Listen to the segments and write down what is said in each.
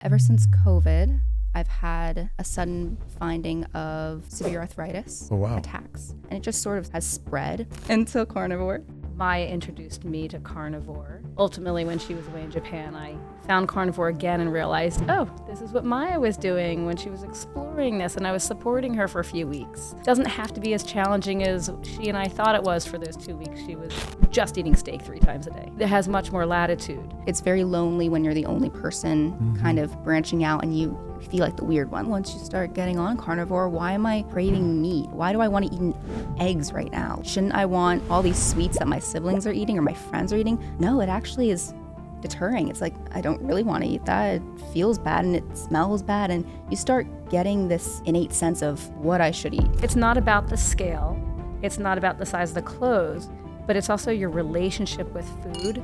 Ever since COVID, I've had a sudden finding of severe arthritis attacks, and it just sort of has spread into carnivore. Maya introduced me to Carnivore. Ultimately, when she was away in Japan, I found Carnivore again and realized, oh, this is what Maya was doing when she was exploring this, and I was supporting her for a few weeks. It doesn't have to be as challenging as she and I thought it was for those 2 weeks. She was just eating steak 3 times a day. It has much more latitude. It's very lonely when you're the only person kind of branching out and you feel like the weird one. Once you start getting on carnivore, why am I craving meat? Why do I want to eat eggs right now? Shouldn't I want all these sweets that my siblings are eating or my friends are eating? No, it actually is deterring. It's like, I don't really want to eat that. It feels bad and it smells bad. And you start getting this innate sense of what I should eat. It's not about the scale. It's not about the size of the clothes, but it's also your relationship with food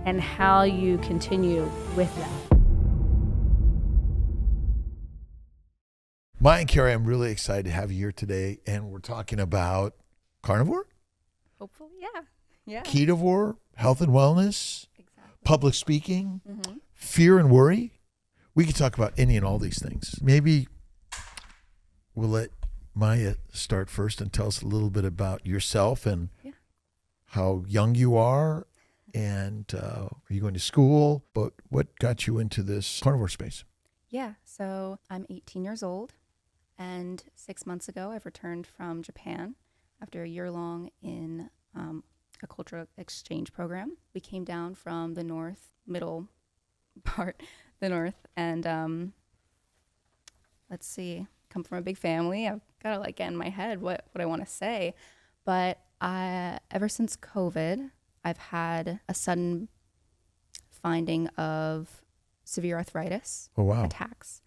and how you continue with that. Maya and Carrie, I'm really excited to have you here today, and we're talking about carnivore, Hopefully, yeah. ketovore, health and wellness, Exactly. public speaking, fear and worry. We could talk about any and all these things. Maybe we'll let Maya start first and tell us a little bit about yourself and how young you are, and are you going to school? But what got you into this carnivore space? Yeah, so I'm 18 years old, and 6 months ago I've returned from Japan after a year long in a cultural exchange program. We came down from the middle part, the north, and let's see, come from a big family. I've got to get in my head what I want to say, but ever since COVID, I've had a sudden finding of severe arthritis attacks.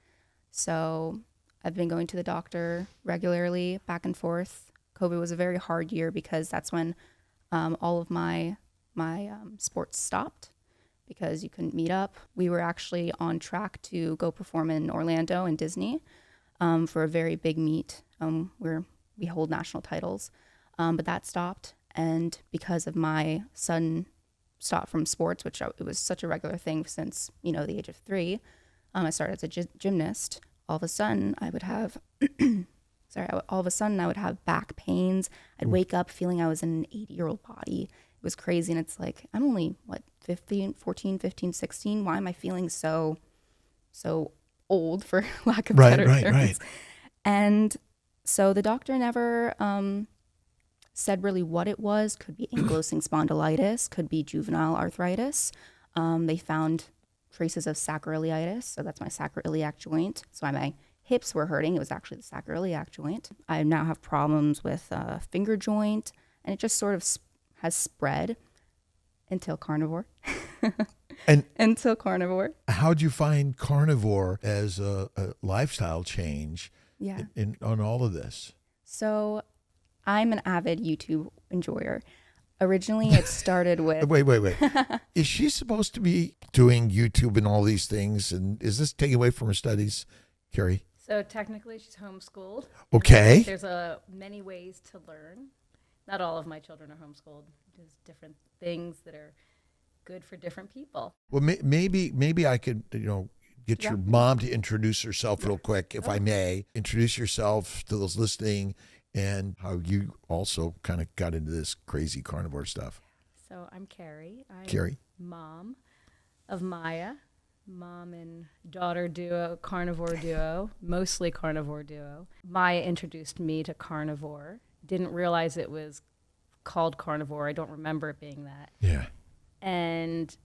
So I've been going to the doctor regularly, back and forth. COVID was a very hard year because that's when all of my sports stopped because you couldn't meet up. We were actually on track to go perform in Orlando and Disney for a very big meet where we hold national titles. But that stopped. And because of my sudden stop from sports, which it was such a regular thing since, the age of 3, I started as a gymnast. All of a sudden I would have, back pains. I'd wake up feeling I was in an 80-year-old body. It was crazy. And it's like, I'm only 14, 15, 16. Why am I feeling so old, for lack of better terms? Right. And so the doctor never said really what it was. Could be ankylosing spondylitis, could be juvenile arthritis. They found traces of sacroiliitis, so that's my sacroiliac joint. So my hips were hurting. It was actually the sacroiliac joint. I now have problems with finger joint, and it just sort of has spread until carnivore. Until carnivore. How'd you find carnivore as a lifestyle change on all of this? So I'm an avid YouTube enjoyer. Originally, it started with... Wait. Is she supposed to be doing YouTube and all these things? And is this taken away from her studies, Carrie? So technically, she's homeschooled. Okay. There's many ways to learn. Not all of my children are homeschooled. There's different things that are good for different people. Well, maybe I could, get your mom to introduce herself real quick, if I may. Introduce yourself to those listening, and how you also kind of got into this crazy carnivore stuff. So I'm Carrie. Carrie. Mom of Maya, mom and daughter duo, carnivore duo, mostly carnivore duo. Maya introduced me to Carnivore. Didn't realize it was called Carnivore. I don't remember it being that. Yeah. And,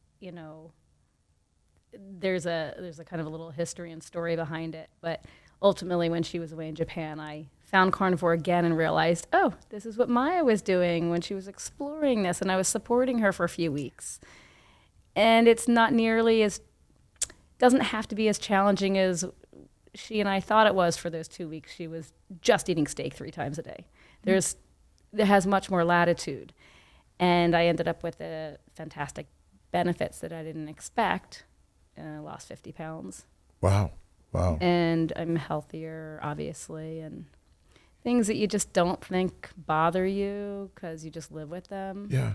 there's a kind of a little history and story behind it. But ultimately, when she was away in Japan, I found Carnivore again and realized, oh, this is what Maya was doing when she was exploring this, and I was supporting her for a few weeks. And it's not nearly doesn't have to be as challenging as she and I thought it was for those 2 weeks. She was just eating steak 3 times a day. It has much more latitude. And I ended up with the fantastic benefits that I didn't expect. I lost 50 pounds. Wow. And I'm healthier, obviously, and things that you just don't think bother you because you just live with them. Yeah.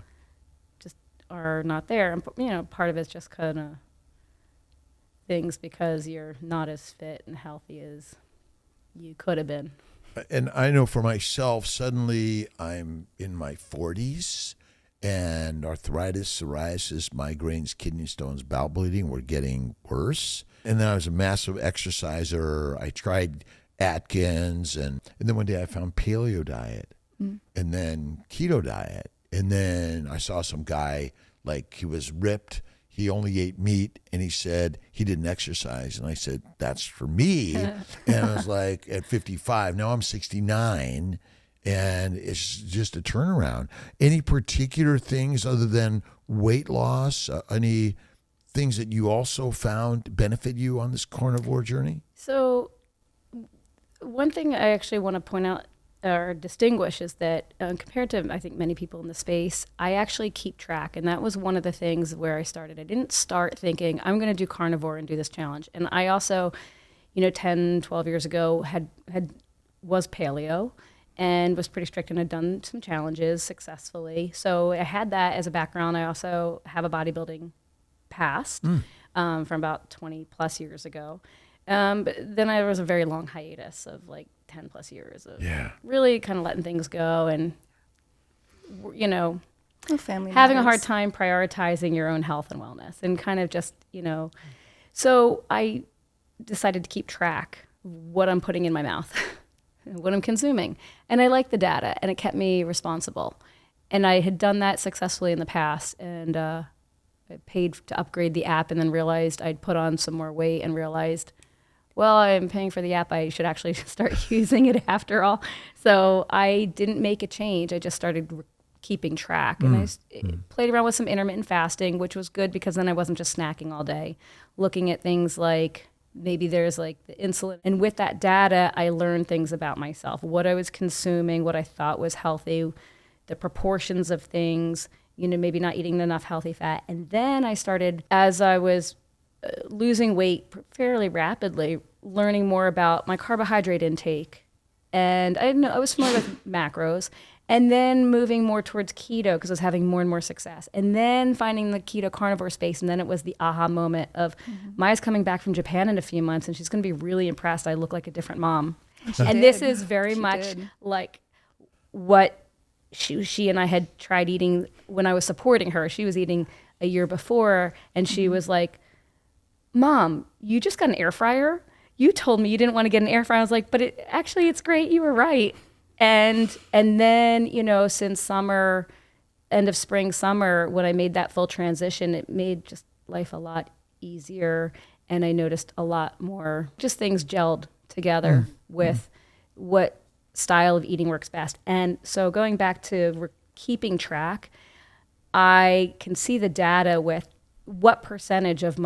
Just are not there. And, part of it's just kind of things because you're not as fit and healthy as you could have been. And I know for myself, suddenly I'm in my 40s and arthritis, psoriasis, migraines, kidney stones, bowel bleeding were getting worse. And then I was a massive exerciser. I tried Atkins. And then one day I found paleo diet and then keto diet. And then I saw some guy, like he was ripped. He only ate meat, and he said he didn't exercise. And I said, that's for me. And I was like, at 55, now I'm 69, and it's just a turnaround. Any particular things other than weight loss, any things that you also found benefit you on this carnivore journey? So one thing I actually want to point out or distinguish is that compared to, I think, many people in the space, I actually keep track. And that was one of the things where I started. I didn't start thinking, I'm going to do carnivore and do this challenge. And I also, 10, 12 years ago was paleo and was pretty strict and had done some challenges successfully. So I had that as a background. I also have a bodybuilding past from about 20 plus years ago. But then there was a very long hiatus of like 10 plus years of really kind of letting things go and, Family having matters. a hard time prioritizing your own health and wellness and kind of just, So I decided to keep track of what I'm putting in my mouth, what I'm consuming. And I liked the data and it kept me responsible. And I had done that successfully in the past and I paid to upgrade the app and then realized I'd put on some more weight and realized, well, I'm paying for the app. I should actually start using it after all. So I didn't make a change. I just started keeping track. And I played around with some intermittent fasting, which was good because then I wasn't just snacking all day, looking at things like maybe there's like the insulin. And with that data, I learned things about myself, what I was consuming, what I thought was healthy, the proportions of things, maybe not eating enough healthy fat. And then I started, as I was losing weight fairly rapidly, learning more about my carbohydrate intake. And I was familiar with macros. And then moving more towards keto because I was having more and more success. And then finding the keto carnivore space. And then it was the aha moment of Maya's coming back from Japan in a few months and she's going to be really impressed. I look like a different mom. And this is very much like what she and I had tried eating when I was supporting her. She was eating a year before and she was like, Mom, you just got an air fryer? You told me you didn't want to get an air fryer. I was like, but it's great. You were right. And then, since summer, end of spring, summer, when I made that full transition, it made just life a lot easier. And I noticed a lot more, just things gelled together with what style of eating works best. And so going back to keeping track, I can see the data with what percentage of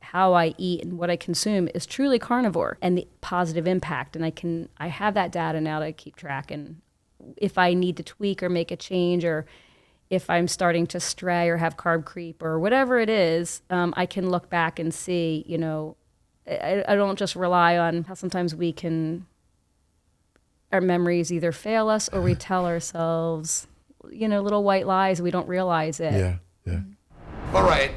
how I eat and what I consume is truly carnivore and the positive impact. And I have that data now to keep track. And if I need to tweak or make a change, or if I'm starting to stray or have carb creep or whatever it is, I can look back and see, I don't just rely on how sometimes our memories either fail us or we tell ourselves, little white lies. We don't realize it. Yeah. All right.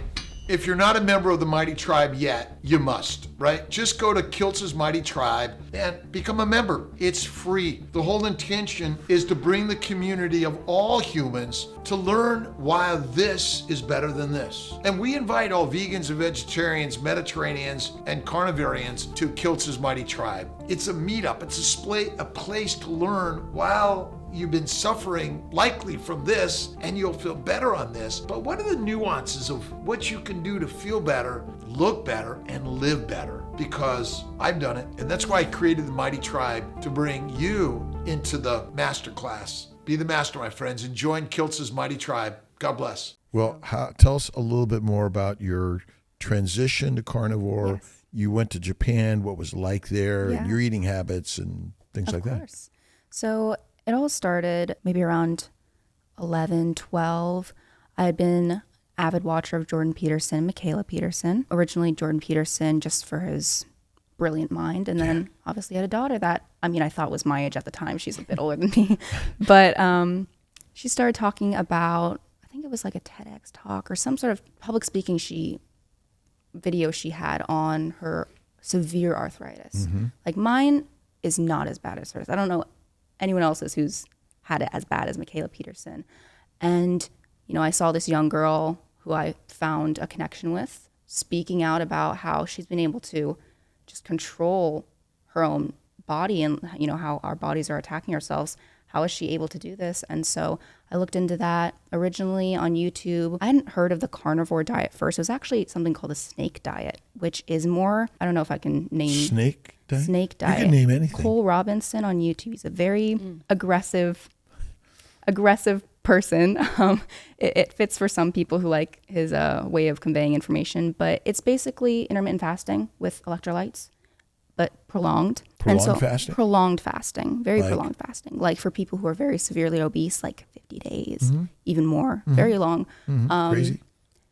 If you're not a member of the Mighty Tribe yet, you must, right? Just go to Kiltz's Mighty Tribe and become a member. It's free. The whole intention is to bring the community of all humans to learn why this is better than this. And we invite all vegans and vegetarians, Mediterraneans, and carnivorians to Kiltz's Mighty Tribe. It's a meetup. It's a place to learn while you've been suffering likely from this and you'll feel better on this. But what are the nuances of what you can do to feel better, look better, and live better? Because I've done it. And that's why I created the Mighty Tribe, to bring you into the masterclass. Be the master, my friends, and join Kiltz's Mighty Tribe. God bless. Well, tell us a little bit more about your transition to carnivore. Yes. You went to Japan. What was it like there? Yeah. And your eating habits and things like Of course. So it all started maybe around 11, 12. I had been avid watcher of Jordan Peterson, Mikhaila Peterson. Originally Jordan Peterson just for his brilliant mind. And then obviously had a daughter that, I thought was my age at the time. She's a bit older than me. But she started talking about, I think it was like a TEDx talk or some sort of public speaking she video she had on her severe arthritis. Like mine is not as bad as hers. I don't know anyone else's who's had it as bad as Mikhaila Peterson. And, you know, I saw this young girl who I found a connection with speaking out about how she's been able to just control her own body and, you know, how our bodies are attacking ourselves. How is she able to do this? And so I looked into that originally on YouTube. I hadn't heard of the carnivore diet first. It was actually something called the snake diet, which is more, I don't know if I can name. Snake diet? Snake diet. You can name anything. Cole Robinson on YouTube. He's a very aggressive person. It fits for some people who like his way of conveying information, but it's basically intermittent fasting with electrolytes, but prolonged. Fasting? Prolonged fasting, very Like? prolonged fasting. Like for people who are very severely obese, like 50 days, even more, very long. Crazy.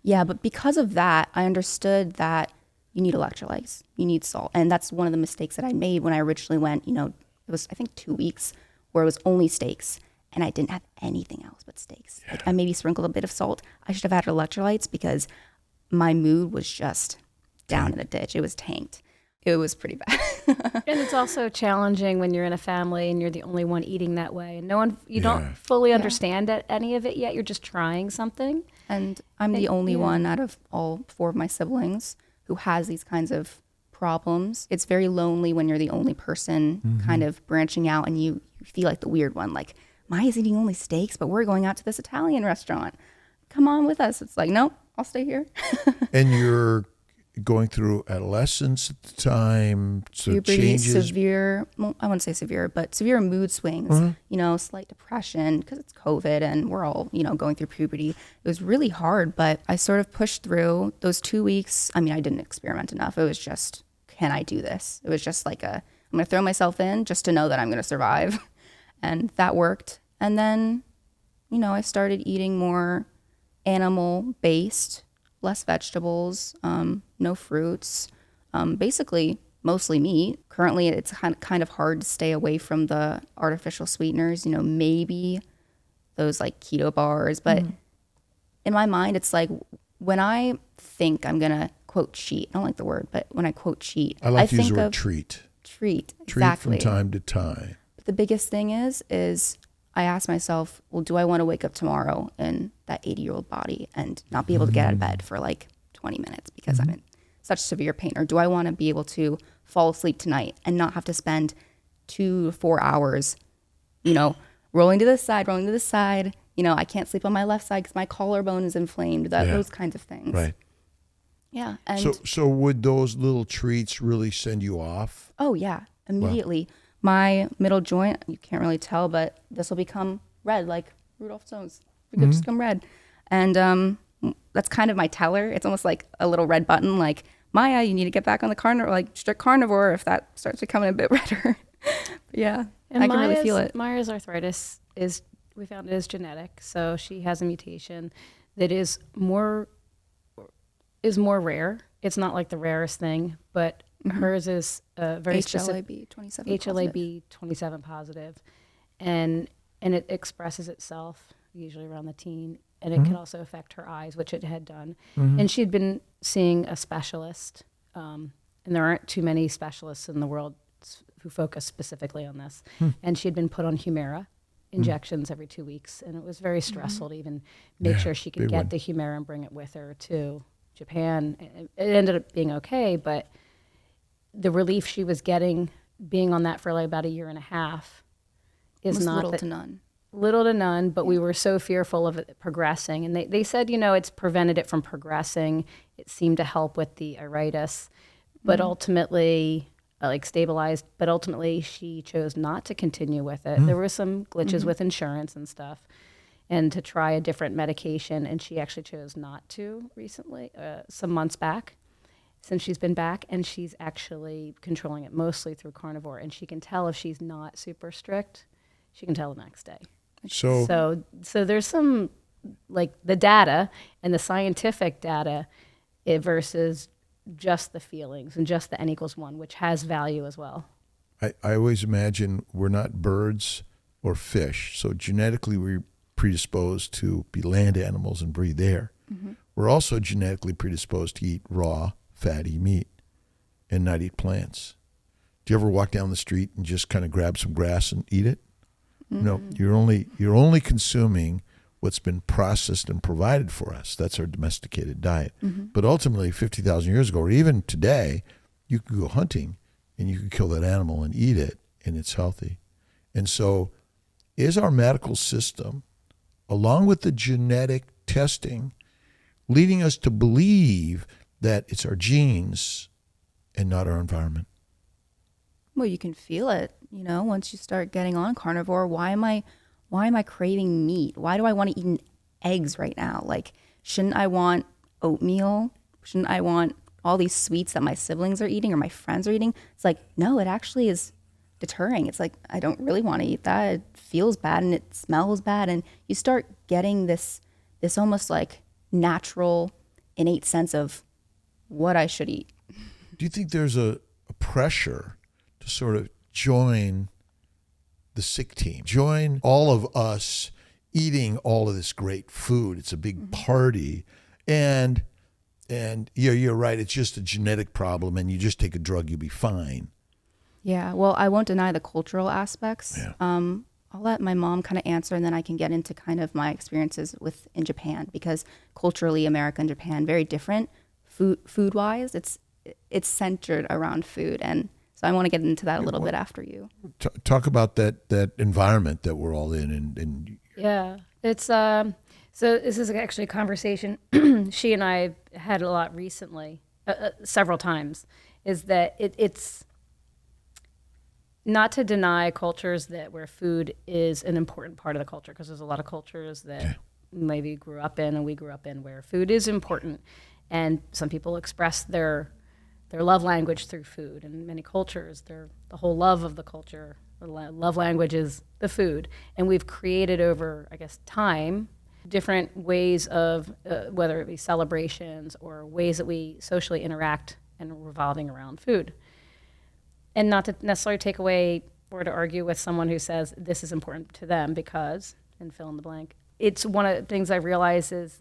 Yeah, but because of that, I understood that you need electrolytes, you need salt. And that's one of the mistakes that I made when I originally went, you know, it was, I think, 2 weeks where it was only steaks and I didn't have anything else but steaks. Like I maybe sprinkled a bit of salt. I should have added electrolytes because my mood was just down in the ditch. It was tanked. It was pretty bad. And it's also challenging when you're in a family and you're the only one eating that way. And no one, you don't fully understand any of it yet. You're just trying something. And I'm the only one out of all 4 of my siblings who has these kinds of problems. It's very lonely when you're the only person kind of branching out and you feel like the weird one. Like, Maya's eating only steaks, but we're going out to this Italian restaurant. Come on with us. It's like, nope, I'll stay here. And you're going through adolescence at the time, so Puberty, changes. severe, well, I wouldn't say severe, but severe mood swings, you know, slight depression because it's COVID and we're all, you know, going through puberty. It was really hard, but I sort of pushed through those 2 weeks. I mean, I didn't experiment enough. It was just, can I do this? It was just like I'm going to throw myself in just to know that I'm going to survive. And that worked. And then, you know, I started eating more animal-based, less vegetables, no fruits, basically mostly meat. Currently, it's kind of hard to stay away from the artificial sweeteners, you know, maybe those like keto bars. But in my mind, it's like when I think I'm going to quote cheat, I don't like the word, but when I quote cheat, I like to use think the word of treat. Treat, Treat exactly. from time to time. But the biggest thing is I ask myself, well, do I want to wake up tomorrow in that 80-year-old body and not be able to get out of bed for like 20 minutes because I'm in such severe pain? Or do I want to be able to fall asleep tonight and not have to spend 2 to 4 hours, you know, rolling to this side, you know, I can't sleep on my left side because my collarbone is inflamed, those kinds of things. Right. Yeah. And So would those little treats really send you off? oh yeah, immediately. My middle joint, you can't really tell, but this will become red, like Rudolph's nose. It could just become red. And that's kind of my teller. It's almost like a little red button, like, Maya, you need to get back on the carnivore, like strict carnivore if that starts becoming a bit redder. But yeah, And I can really feel it. Maya's arthritis we found it is genetic. So she has a mutation that is more rare. It's not like the rarest thing, but hers is very specific. HLA-B 27 HLA-B 27 positive, and it expresses itself usually around the teen, and it can also affect her eyes, which it had done. And she'd been seeing a specialist, and there aren't too many specialists in the world who focus specifically on this. And she'd been put on Humira injections every 2 weeks, and it was very stressful to even make sure she could get the Humira and bring it with her to Japan. It ended up being okay, but the relief she was getting being on that for like about a year and a half is not little to none. Little to none, but we were so fearful of it progressing. And they said, you know, it's prevented it from progressing. It seemed to help with the arthritis, but ultimately, like stabilized, but ultimately she chose not to continue with it. There were some glitches with insurance and stuff, and to try a different medication, and she actually chose not to recently, some months back. Since she's been back, and she's actually controlling it mostly through carnivore, and she can tell if she's not super strict, she can tell the next day. So there's some, like the data and the scientific data versus just the feelings and just the N=1, which has value as well. I always imagine we're not birds or fish, so genetically we're predisposed to be land animals and breathe air. We're also genetically predisposed to eat raw fatty meat and not eat plants. Do you ever walk down the street and just kind of grab some grass and eat it? Mm-hmm. No, you're only consuming what's been processed and provided for us. That's our domesticated diet. Mm-hmm. But ultimately, 50,000 years ago, or even today, you could go hunting and you could kill that animal and eat it, and it's healthy. And so is our medical system, along with the genetic testing, leading us to believe that it's our genes and not our environment? Well, you can feel it, once you start getting on carnivore. Why am I craving meat? Why do I want to eat eggs right now? Like, shouldn't I want oatmeal? Shouldn't I want all these sweets that my siblings are eating or my friends are eating? It's like, no, it actually is deterring. It's like, I don't really want to eat that. It feels bad and it smells bad. And you start getting this almost like natural, innate sense of what I should eat. Do you think there's a pressure to sort of join the sick team, join all of us eating all of this great food? It's a big party, and you're right, it's just a genetic problem, and you just take a drug, you'll be fine. Yeah, well, I won't deny the cultural aspects. Yeah. I'll let my mom kind of answer, and then I can get into kind of my experiences in Japan, because culturally, America and Japan, very different food-wise. It's centered around food, and so I want to get into that a little bit after you. Talk about that environment that we're all in. And Yeah, it's so this is actually a conversation she and I had a lot recently, several times, is that it's not to deny cultures where food is an important part of the culture, because there's a lot of cultures that maybe grew up in and we grew up in where food is important, and some people express their love language through food. And many cultures, the whole love of the culture, the love language is the food. And we've created over, I guess, time, different ways of, whether it be celebrations or ways that we socially interact and revolving around food. And not to necessarily take away or to argue with someone who says this is important to them because, and fill in the blank. It's one of the things I've realized is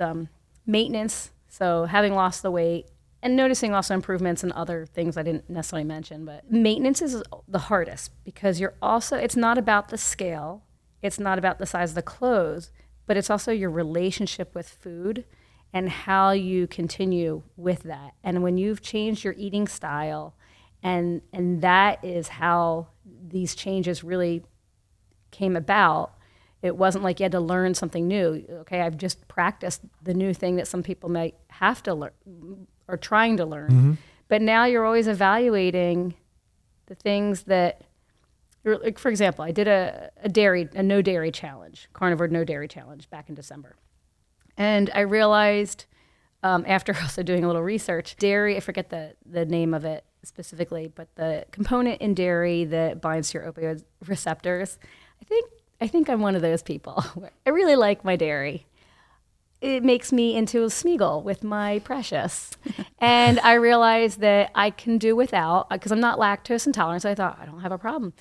maintenance. So having lost the weight, and noticing also improvements in other things I didn't necessarily mention, but maintenance is the hardest, because it's not about the scale, it's not about the size of the clothes, but it's also your relationship with food and how you continue with that. And when you've changed your eating style, and that is how these changes really came about. It wasn't like you had to learn something new. Okay, I've just practiced the new thing that some people might have to learn or trying to learn. Mm-hmm. But now you're always evaluating the things that, like, for example, I did a no dairy challenge, carnivore no dairy challenge back in December. And I realized after also doing a little research, dairy, I forget the name of it specifically, but the component in dairy that binds to your opioid receptors, I think I'm one of those people. I really like my dairy. It makes me into a Smeagol with my Precious. And I realized that I can do without, because I'm not lactose intolerant, so I thought, I don't have a problem.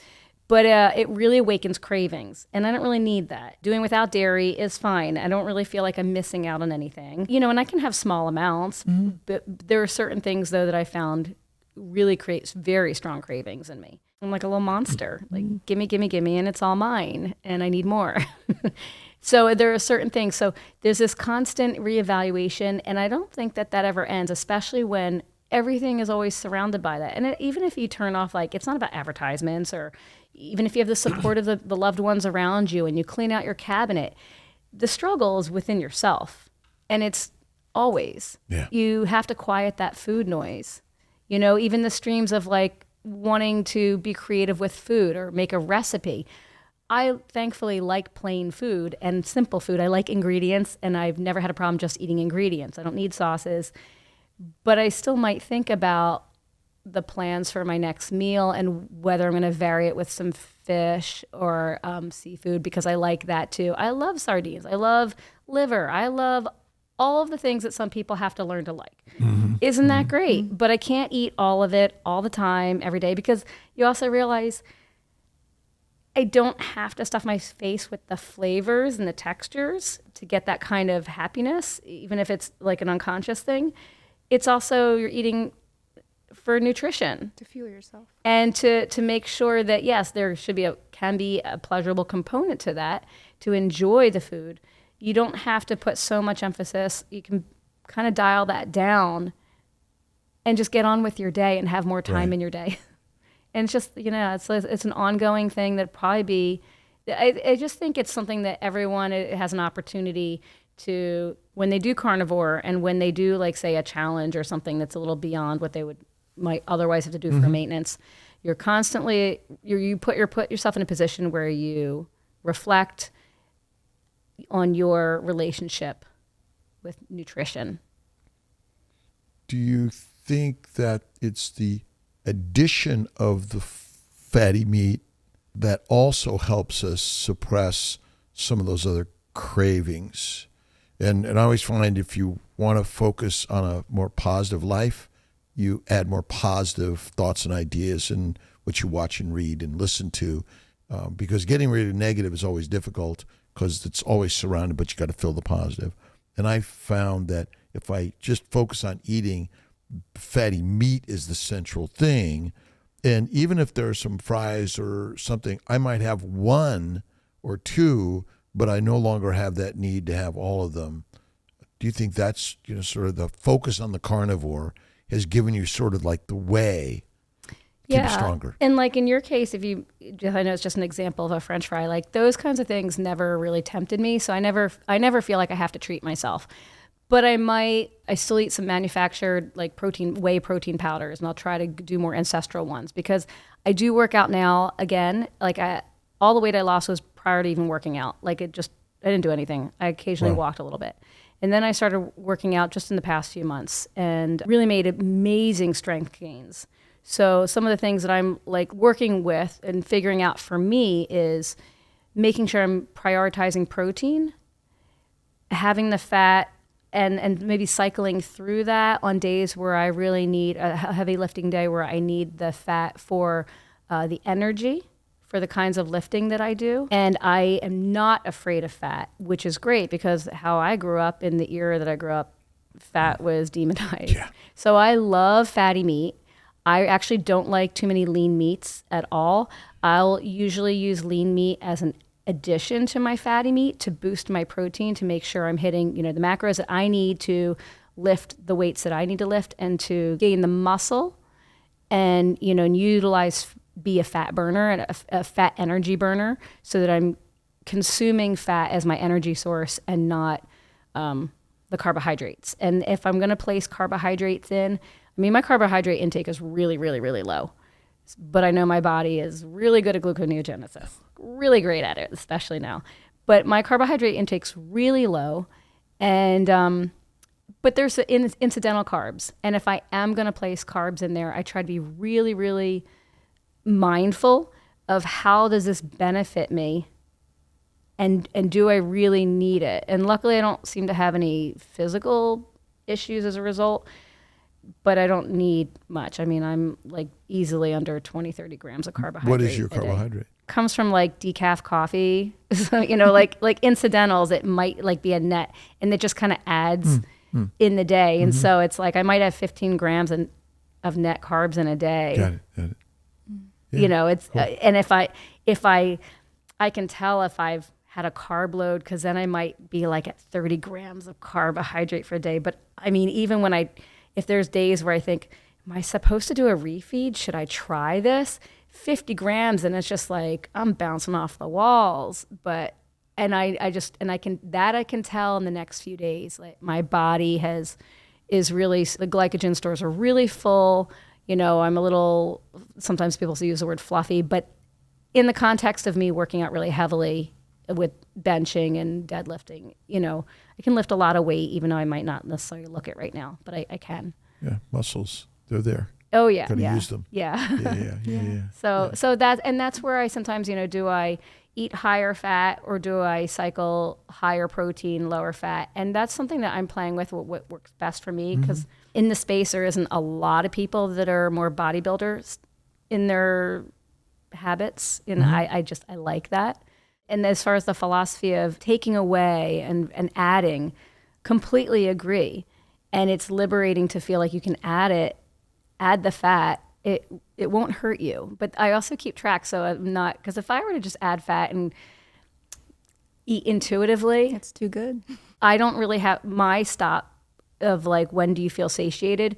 But it really awakens cravings, and I don't really need that. Doing without dairy is fine. I don't really feel like I'm missing out on anything. And I can have small amounts, but there are certain things, though, that I found really creates very strong cravings in me. I'm like a little monster, like gimme, gimme, gimme, and it's all mine, and I need more. So there are certain things. So there's this constant reevaluation, and I don't think that ever ends, especially when everything is always surrounded by that. And even if you turn off, like, it's not about advertisements, or even if you have the support of the loved ones around you and you clean out your cabinet, the struggle is within yourself. And it's always, you have to quiet that food noise. Even the streams of like wanting to be creative with food or make a recipe. I thankfully like plain food and simple food. I like ingredients, and I've never had a problem just eating ingredients. I don't need sauces, but I still might think about the plans for my next meal and whether I'm going to vary it with some fish or seafood, because I like that too. I love sardines. I love liver. I love all of the things that some people have to learn to like. Isn't that great? But I can't eat all of it all the time, every day, because you also realize I don't have to stuff my face with the flavors and the textures to get that kind of happiness, even if it's like an unconscious thing. It's also, you're eating for nutrition. To fuel yourself. And to make sure that, yes, there can be a pleasurable component to that, to enjoy the food. You don't have to put so much emphasis. You can kind of dial that down and just get on with your day and have more time in your day. And it's just, it's an ongoing thing that probably be, I just think it's something that everyone has an opportunity to, when they do carnivore and when they do, like, say, a challenge or something that's a little beyond what they might otherwise have to do for maintenance, you're constantly, you put yourself in a position where you reflect on your relationship with nutrition. Do you think that it's the addition of the fatty meat that also helps us suppress some of those other cravings? And I always find if you want to focus on a more positive life, you add more positive thoughts and ideas in what you watch and read and listen to, because getting rid of negative is always difficult because it's always surrounded, but you got to fill the positive. And I found that if I just focus on eating fatty meat is the central thing, and even if there are some fries or something, I might have one or two, but I no longer have that need to have all of them. Do you think that's, sort of the focus on the carnivore has given you sort of like the way to keep stronger? And like in your case, I know it's just an example of a French fry, like those kinds of things never really tempted me. So I never feel like I have to treat myself. But I still eat some manufactured like whey protein powders, and I'll try to do more ancestral ones because I do work out now again. Like all the weight I lost was prior to even working out. Like I didn't do anything. I occasionally walked a little bit. And then I started working out just in the past few months and really made amazing strength gains. So some of the things that I'm like working with and figuring out for me is making sure I'm prioritizing protein, having the fat, and maybe cycling through that on days where I really need a heavy lifting day where I need the fat for the energy for the kinds of lifting that I do. And I am not afraid of fat, which is great because how I grew up, in the era that I grew up, fat was demonized. Yeah. So I love fatty meat. I actually don't like too many lean meats at all. I'll usually use lean meat as an addition to my fatty meat to boost my protein, to make sure I'm hitting, the macros that I need to lift the weights that I need to lift and to gain the muscle and, be a fat burner and a fat energy burner, so that I'm consuming fat as my energy source and not the carbohydrates. And if I'm going to place carbohydrates in, my carbohydrate intake is really, really, really low. But I know my body is really good at gluconeogenesis, really great at it, especially now. But my carbohydrate intake's really low, and but there's incidental carbs. And if I am going to place carbs in there, I try to be really, really mindful of how does this benefit me, and do I really need it? And luckily, I don't seem to have any physical issues as a result. But I don't need much. I'm like easily under 20, 30 grams of carbohydrate. What is your carbohydrate? Comes from like decaf coffee. So, like incidentals, it might like be a net, and it just kind of adds in the day. And so it's like I might have 15 grams of net carbs in a day. Got it. Yeah. It's cool. And if I can tell if I've had a carb load, because then I might be like at 30 grams of carbohydrate for a day. But even when if there's days where I think, am I supposed to do a refeed? Should I try this? 50 grams, and it's just like I'm bouncing off the walls. I can tell in the next few days, like my body is really, the glycogen stores are really full. I'm a little, sometimes people use the word fluffy, but in the context of me working out really heavily with benching and deadlifting, I can lift a lot of weight, even though I might not necessarily look it right now, but I can. Yeah, muscles, they're there. Oh yeah, Gotta use them. Yeah. Yeah. So that's where I sometimes, do I eat higher fat or do I cycle higher protein, lower fat? And that's something that I'm playing with, what works best for me, because in the space there isn't a lot of people that are more bodybuilders in their habits, and I like that. And as far as the philosophy of taking away and adding, completely agree. And it's liberating to feel like you can add it add the fat, it won't hurt you. But I also keep track, so I'm not, because if I were to just add fat and eat intuitively, It's too good. I don't really have my stop of like, when do you feel satiated,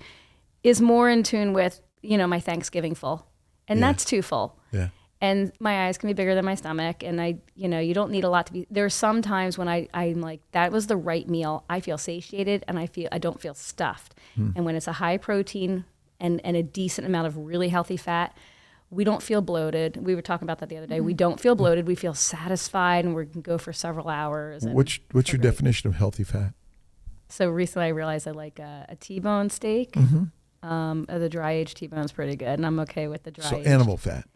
is more in tune with, my Thanksgiving full. And that's too full. Yeah. And my eyes can be bigger than my stomach. And you don't need a lot to be, there's some times when I'm like, that was the right meal. I feel satiated and I don't feel stuffed. And when it's a high protein and a decent amount of really healthy fat, we don't feel bloated. We were talking about that the other day. We don't feel bloated. We feel satisfied, and we can go for several hours. And What's your definition of healthy fat? So recently I realized I like a T-bone steak. The dry aged T-bone's pretty good, and I'm okay with the dry aged. So animal fat.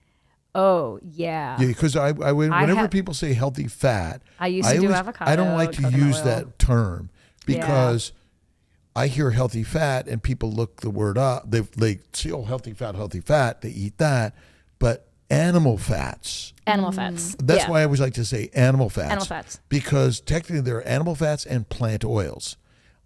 Oh, yeah. Yeah, because whenever people say healthy fat, I used to do avocado. I don't like to coconut use oil. that term because I hear healthy fat and people look the word up. They see, oh, healthy fat, they eat that. But animal fats. Animal fats. That's why I always like to say animal fats. Animal fats. Because technically there are animal fats and plant oils.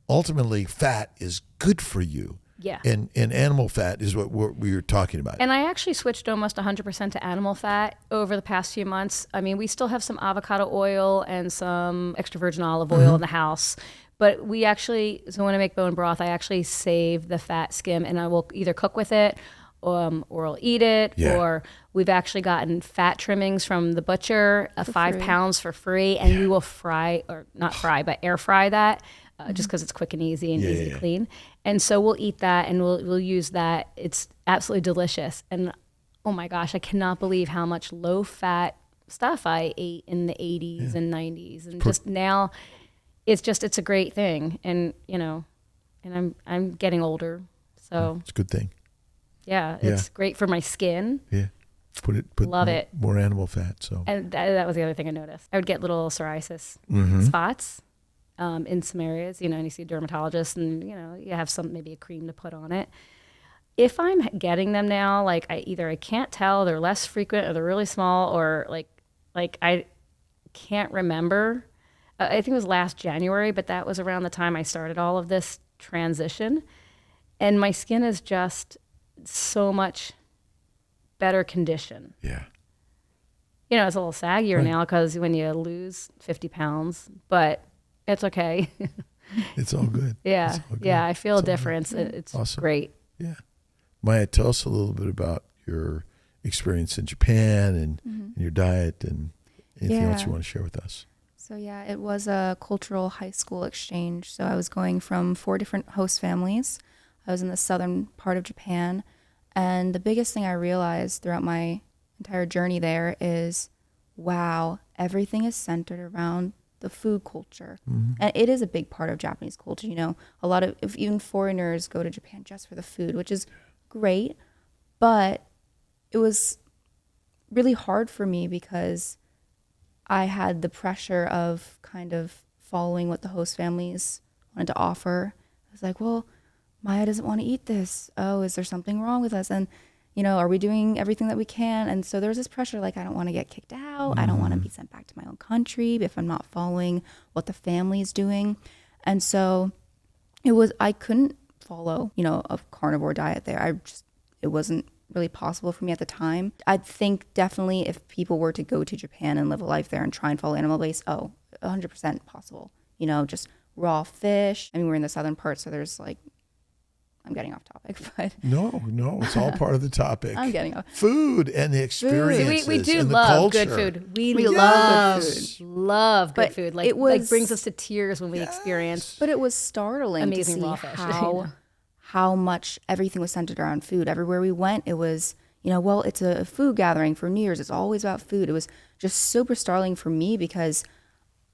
Ultimately, fat is good for you. Yeah. And animal fat is what we were talking about. And I actually switched almost 100% to animal fat over the past few months. I mean, we still have some avocado oil and some extra virgin olive oil in the house. But we actually, so when I make bone broth, I actually save the fat skim, and I will either cook with it or I'll eat it. Yeah. Or we've actually gotten fat trimmings from the butcher, 5 free. pounds for free. And we will fry, or not fry, but air fry that. Just because it's quick and easy and easy to clean. And so we'll eat that, and we'll use that. It's absolutely delicious. And oh my gosh, I cannot believe how much low fat stuff I ate in the 80s and 90s. And just now it's a great thing. And and I'm getting older. So It's a good thing. yeah, it's great for my skin. Yeah. Put Love it. more animal fat. So And that was the other thing I noticed. I would get little psoriasis spots in some areas, and you see a dermatologist, and you have some, maybe a cream to put on it. If I'm getting them now, like I can't tell, they're less frequent, or they're really small, or like I can't remember. I think it was last January, but that was around the time I started all of this transition, and my skin is just so much better condition. yeah. It's a little saggier now because when you lose 50 pounds, but it's okay. It's all good. Yeah. It's all good. Yeah. I feel a It's all difference. It's Awesome. great. Yeah. Maya, tell us a little bit about your experience in Japan and your diet and anything else you want to share with us. So yeah, it was a cultural high school exchange. So I was going from 4 different host families. I was in the southern part of Japan. And the biggest thing I realized throughout my entire journey there is, wow, everything is centered around the food culture. And it is a big part of Japanese culture. A lot of, even foreigners go to Japan just for the food, which is great. But it was really hard for me because I had the pressure of kind of following what the host families wanted to offer. I was like, well, Maya doesn't want to eat this. Oh, is there something wrong with us? And, are we doing everything that we can? And so there's this pressure, like, I don't want to get kicked out. I don't want to be sent back to my own country if I'm not following what the family is doing. And so I couldn't follow, a carnivore diet there. It wasn't really possible for me at the time. I think definitely if people were to go to Japan and live a life there and try and follow animal-based, 100% possible. Just raw fish. I mean, we're in the southern part, so there's I'm getting off topic, but No, it's all part of the topic. I'm getting off. Food and the experiences. We do and the love good culture. food. We love good love good But food. it was- brings us to tears when we experience. But it was startling Amazing to see raw fish. how much everything was centered around food. Everywhere we went, it was, well, it's a food gathering for New Year's. It's always about food. It was just super startling for me because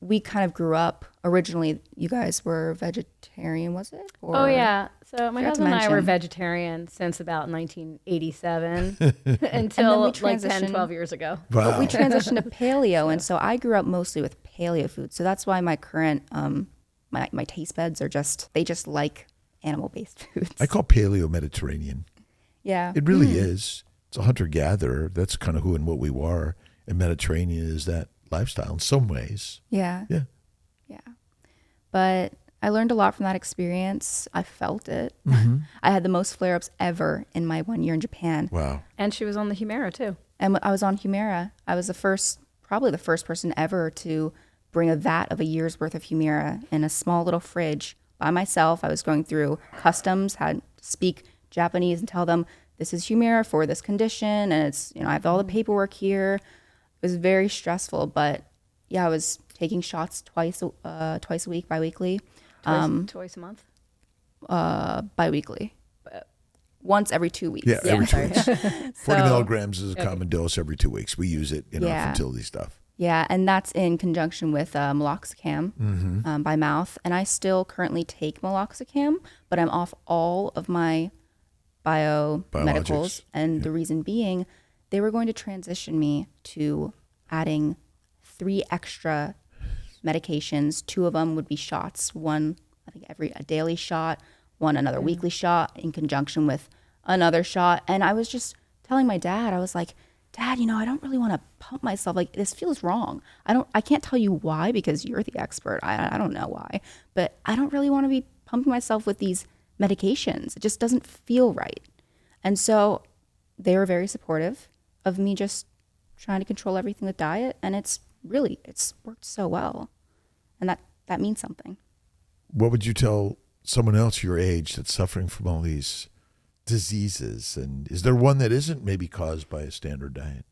we kind of grew up. Originally, you guys were vegetarian, was it? Or, Oh yeah. So my Forgot to husband and I were mention. vegetarian since about 1987 And until then we like 10, transitioned- 12 years ago. Wow. But we transitioned to paleo, and so I grew up mostly with paleo food. So that's why my current my taste buds are they just like animal-based foods. I call paleo Mediterranean. Yeah. It really is. It's a hunter-gatherer. That's kind of who and what we were. And Mediterranean is that lifestyle in some ways. Yeah. Yeah. Yeah. But I learned a lot from that experience. I felt it. I had the most flare-ups ever in my 1 year in Japan. Wow. And she was on the Humira too. And I was on Humira. I was probably the first person ever to bring a vat of a year's worth of Humira in a small little fridge by myself. I was going through customs, had to speak Japanese and tell them, this is Humira for this condition. And it's, I have all the paperwork here. It was very stressful, but yeah, I was taking shots twice a week, biweekly. Twice a month? Biweekly. Once every 2 weeks. Yeah, every 2 weeks. 40 So- milligrams is a common dose every 2 weeks. We use it in our Yeah. fertility stuff. Yeah, and that's in conjunction with meloxicam by mouth. And I still currently take meloxicam, but I'm off all of my biomedicals. Biologics. And the reason being, they were going to transition me to adding 3 extra medications. 2 of them would be shots. One, I think a daily shot, one another weekly shot in conjunction with another shot. And I was just telling my dad, I was like, Dad, I don't really want to pump myself. Like, this feels wrong. I can't tell you why because you're the expert. I don't know why, but I don't really want to be pumping myself with these medications. It just doesn't feel right. And so they were very supportive of me just trying to control everything with diet. And it's worked so well. And that means something. What would you tell someone else your age that's suffering from all these diseases? And is there one that isn't maybe caused by a standard diet?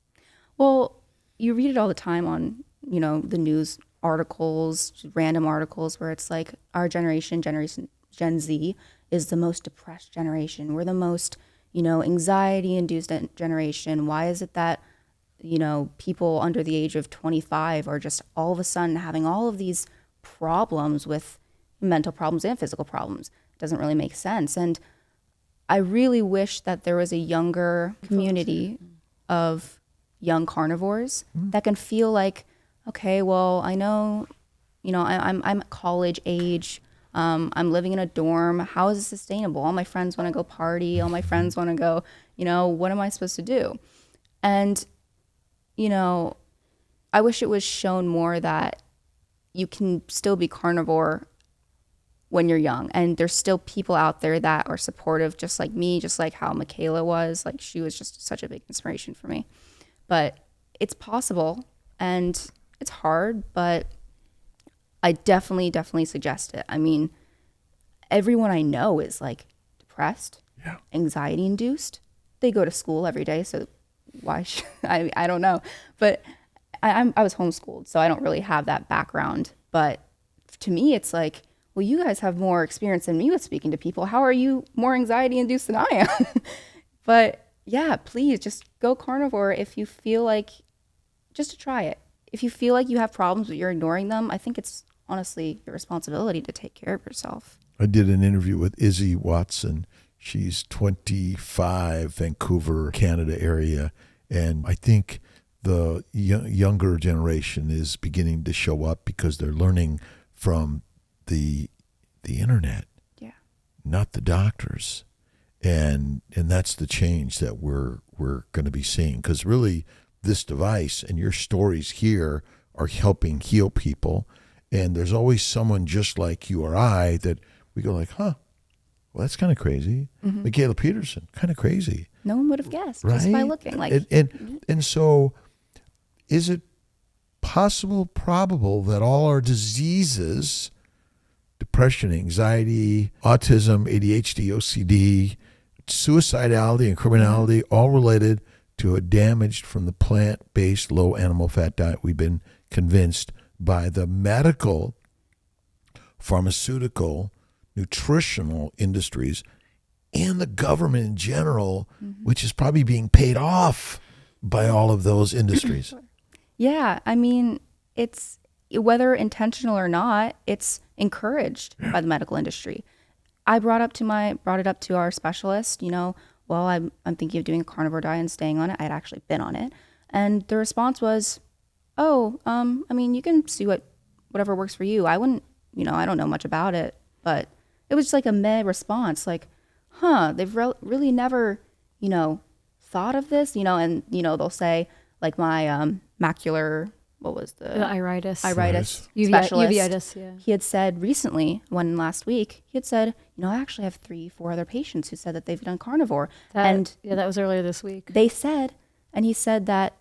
Well, you read it all the time on, the news articles, random articles where it's like our generation Gen Z is the most depressed generation. We're the most, anxiety-induced generation. Why is it that, people under the age of 25 are just all of a sudden having all of these problems with mental problems and physical problems? It doesn't really make sense. And I really wish that there was a younger community of young carnivores that can feel like, okay, well, I know, I'm college age. I'm living in a dorm. How is it sustainable? All my friends want to go party. All my friends want to go, what am I supposed to do? And, I wish it was shown more that you can still be carnivore when you're young. And there's still people out there that are supportive, just like me, just like how Mikhaila was. Like, she was just such a big inspiration for me. But it's possible, and it's hard, but I definitely suggest it. I mean, everyone I know is like depressed, anxiety induced. They go to school every day, so why should I don't know. But I was homeschooled, so I don't really have that background. But to me, it's like, well, you guys have more experience than me with speaking to people. How are you more anxiety induced than I am? But yeah, please just go carnivore if you feel like, just to try it. If you feel like you have problems but you're ignoring them, I think it's honestly your responsibility to take care of yourself. I did an interview with Izzy Watson. She's 25, Vancouver, Canada area. And I think the younger generation is beginning to show up because they're learning from the internet, not the doctors. And that's the change that we're going to be seeing, because really this device and your stories here are helping heal people. And there's always someone just like you or I that we go like, well, that's kind of crazy. Mikhaila Peterson, kind of crazy. No one would have guessed, right? just by looking. Like, and so is it probable that all our diseases, depression, anxiety, autism, ADHD, OCD, suicidality, and criminality, all related to a damage from the plant-based low animal fat diet? We've been convinced by the medical, pharmaceutical, nutritional industries and the government in general, which is probably being paid off by all of those industries. Yeah, I mean, it's, whether intentional or not, it's encouraged by the medical industry. I brought it up to our specialist, well, I'm thinking of doing a carnivore diet and staying on it. I'd actually been on it. And the response was, I mean, you can see whatever works for you. I wouldn't, I don't know much about it, but it was just like a meh response. Like, they've really never, thought of this, and, they'll say like my macular what was The iritis. iritis Uvi- specialist. uveitis, yeah. He had said recently, one last week, he had said, I actually have 3-4 other patients who said that they've done carnivore. That was earlier this week. They said, and he said that,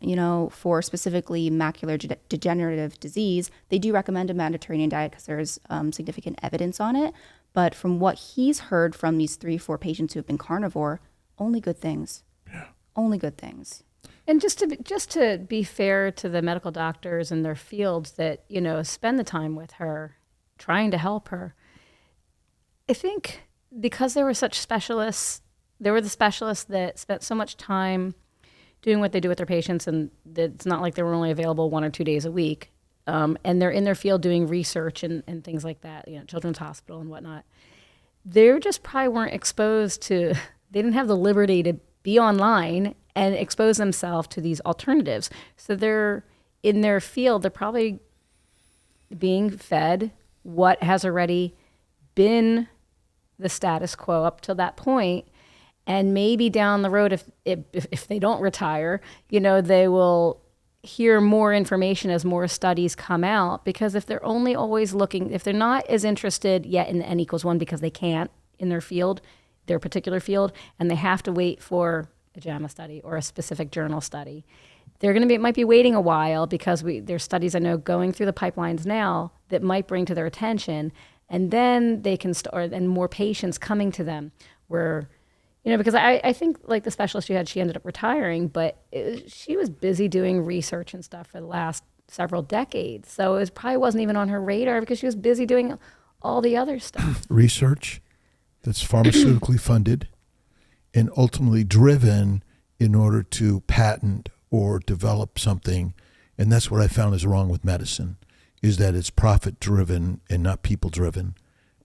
for specifically macular degenerative disease, they do recommend a Mediterranean diet because there's significant evidence on it. But from what he's heard from these 3-4 patients who have been carnivore, only good things. Yeah. Only good things. And just to be fair to the medical doctors in their fields that, spend the time with her, trying to help her. I think because they were such specialists, they were the specialists that spent so much time doing what they do with their patients, and it's not like they were only available 1 or 2 days a week. And they're in their field doing research and things like that, Children's Hospital and whatnot. They just probably weren't exposed to, they didn't have the liberty to be online and expose themselves to these alternatives. So they're in their field, they're probably being fed what has already been the status quo up to that point. And maybe down the road, if they don't retire, they will hear more information as more studies come out. Because if they're only always looking, if they're not as interested yet in the N=1 because they can't in their field, their particular field, and they have to wait for a JAMA study or a specific journal study, they're going to might be waiting a while because there's studies I know going through the pipelines now that might bring to their attention, and then they can start, and more patients coming to them where, because I think like the specialist you had, she ended up retiring, but she was busy doing research and stuff for the last several decades. So it probably wasn't even on her radar because she was busy doing all the other stuff. Research that's pharmaceutically funded and ultimately driven in order to patent or develop something. And that's what I found is wrong with medicine, is that it's profit driven and not people driven.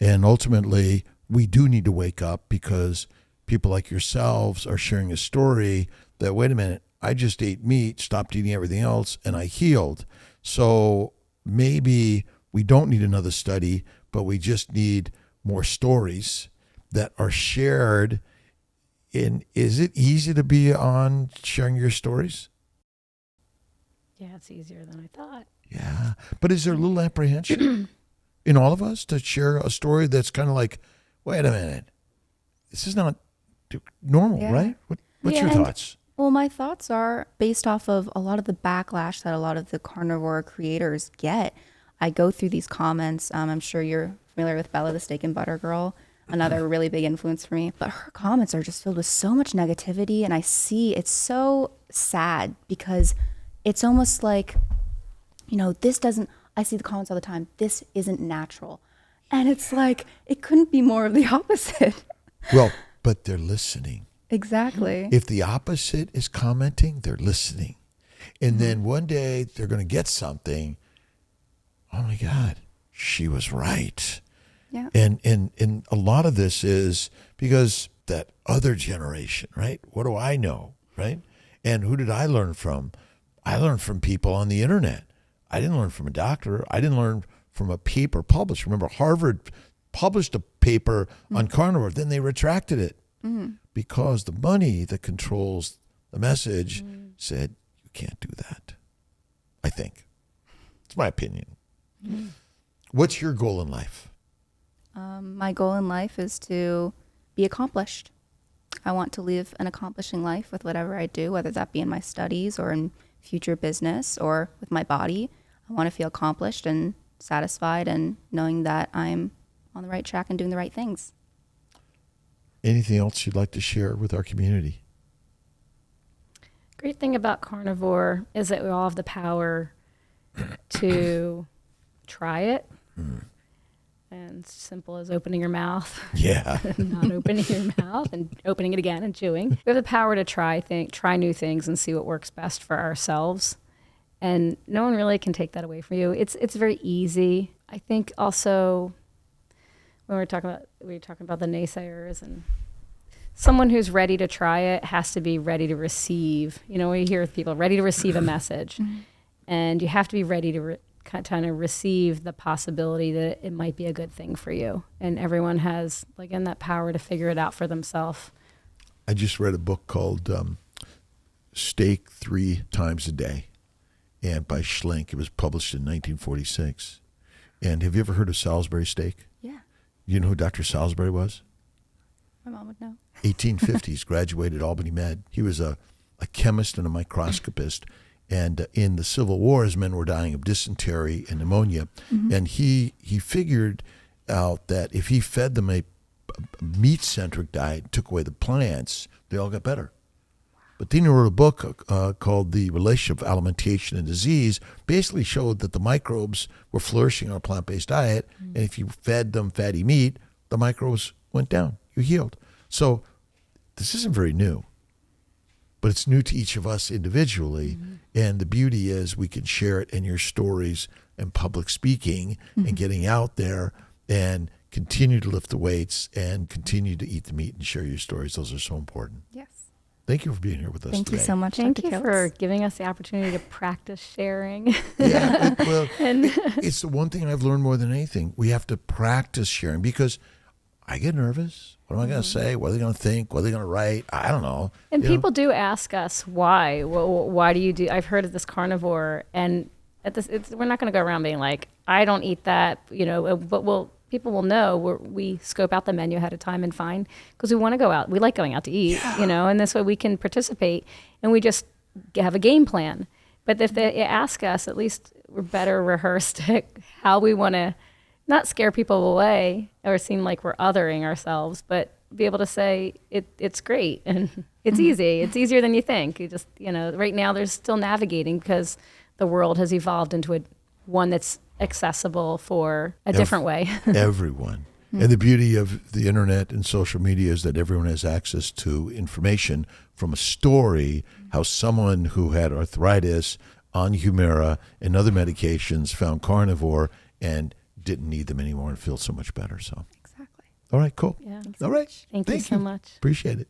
And ultimately, we do need to wake up because people like yourselves are sharing a story that, wait a minute, I just ate meat, stopped eating everything else, and I healed. So maybe we don't need another study, but we just need more stories that are shared. And is it easy to be on sharing your stories? Yeah, it's easier than I thought. Yeah. But is there a little apprehension in all of us to share a story that's kind of like, wait a minute, this is not normal, right? What's your thoughts? Well, my thoughts are based off of a lot of the backlash that a lot of the carnivore creators get. I go through these comments. I'm sure you're familiar with Bella, the steak and butter girl, another really big influence for me. But her comments are just filled with so much negativity. And I see it's so sad because it's almost like, I see the comments all the time, this isn't natural. And it's like, it couldn't be more of the opposite. Well, but they're listening. Exactly. If the opposite is commenting, they're listening. And then one day they're going to get something. Oh my God, she was right. Yeah. And a lot of this is because that other generation, right? What do I know, right? And who did I learn from? I learned from people on the internet. I didn't learn from a doctor. I didn't learn from a paper published. Remember, Harvard published a paper on carnivore, then they retracted it because the money that controls the message said, you can't do that. I think. It's my opinion. What's your goal in life? My goal in life is to be accomplished. I want to live an accomplishing life with whatever I do, whether that be in my studies or in future business or with my body. I want to feel accomplished and satisfied and knowing that I'm on the right track and doing the right things. Anything else you'd like to share with our community? Great thing about carnivore is that we all have the power to try it. And simple as opening your mouth. Yeah. Not opening your mouth and opening it again and chewing. We have the power to try new things and see what works best for ourselves. And no one really can take that away from you. It's very easy. I think also when we were talking about the naysayers, and someone who's ready to try it has to be ready to receive. We hear people ready to receive a message, and you have to be ready to kind of receive the possibility that it might be a good thing for you. And everyone has, that power to figure it out for themselves. I just read a book called Steak 3 Times a Day. and by Schlenk. It was published in 1946. And have you ever heard of Salisbury steak? Yeah. You know who Dr. Salisbury was? My mom would know. 1850s, graduated Albany Med. He was a chemist and a microscopist. And in the Civil War, his men were dying of dysentery and pneumonia. And he figured out that if he fed them a meat-centric diet, took away the plants, they all got better. But then he wrote a book called The Relationship of Alimentation and Disease, basically showed that the microbes were flourishing on a plant-based diet, and if you fed them fatty meat, the microbes went down. You healed. So this isn't very new, but it's new to each of us individually, and the beauty is we can share it in your stories and public speaking and getting out there and continue to lift the weights and continue to eat the meat and share your stories. Those are so important. Yes. Thank you for being here with us Thank today. you so much, Thank Dr. you Kiltz. for giving us the opportunity to practice sharing. Yeah, And it's the one thing I've learned more than anything. We have to practice sharing because I get nervous. What am I going to say? What are they going to think? What are they going to write? I don't know. And You know? people do ask us why. Why do you do? I've heard of this carnivore, and we're not going to go around being like, I don't eat that, but people will know we scope out the menu ahead of time and find, because we want to go out. We like going out to eat, and this way we can participate, and we just have a game plan. But if they ask us, at least we're better rehearsed at how we want to not scare people away or seem like we're othering ourselves, but be able to say it's great and it's easy. It's easier than you think. You just, right now there's still navigating because the world has evolved into one that's accessible for a different way. Everyone. And the beauty of the internet and social media is that everyone has access to information from a story, how someone who had arthritis on Humira and other medications found Carnivore and didn't need them anymore and feels so much better. So, Exactly. all right, cool. Yeah. All right. Thank you so much. Appreciate it.